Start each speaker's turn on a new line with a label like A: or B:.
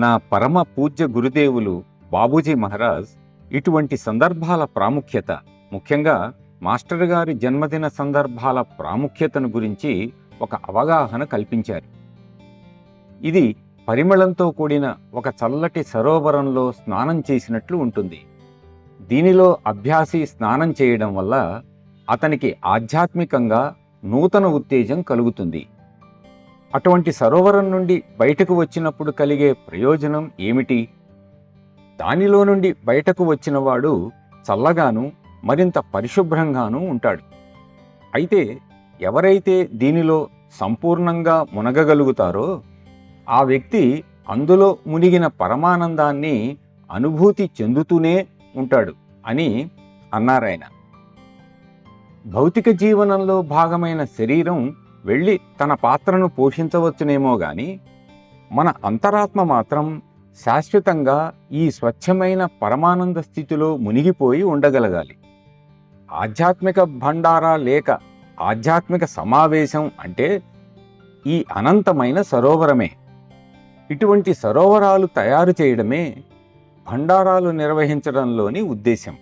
A: నా పరమ పూజ్య గురుదేవులు బాబూజీ మహారాజ్ ఇటువంటి సందర్భాల ప్రాముఖ్యత, ముఖ్యంగా మాస్టర్ గారి జన్మదిన సందర్భాల ప్రాముఖ్యతను గురించి ఒక అవగాహన కల్పించారు. ఇది పరిమళంతో కూడిన ఒక చల్లటి సరోవరంలో స్నానం చేసినట్లు ఉంటుంది. దీనిలో అభ్యాసి స్నానం చేయడం వల్ల అతనికి ఆధ్యాత్మికంగా నూతన ఉత్తేజం కలుగుతుంది. అటువంటి సరోవరం నుండి బయటకు వచ్చినప్పుడు కలిగే ప్రయోజనం ఏమిటి? దానిలో నుండి బయటకు వచ్చినవాడు చల్లగాను మరింత పరిశుభ్రంగానూ ఉంటాడు. అయితే ఎవరైతే దీనిలో సంపూర్ణంగా మునగగలుగుతారో ఆ వ్యక్తి అందులో మునిగిన పరమానందాన్ని అనుభూతి చెందుతూనే ఉంటాడు అని అన్నారాయన. భౌతిక జీవనంలో భాగమైన శరీరం వెళ్ళి తన పాత్రను పోషించవచ్చునేమో గాని మన అంతరాత్మ మాత్రం శాశ్వతంగా ఈ స్వచ్ఛమైన పరమానంద స్థితిలో మునిగిపోయి ఉండగలగాలి. ఆధ్యాత్మిక భండారా లేక ఆధ్యాత్మిక సమావేశం అంటే ఈ అనంతమైన సరోవరమే. ఇటువంటి సరోవరాలు తయారు చేయడమే భండారాలు నిర్వహించడంలోని ఉద్దేశం.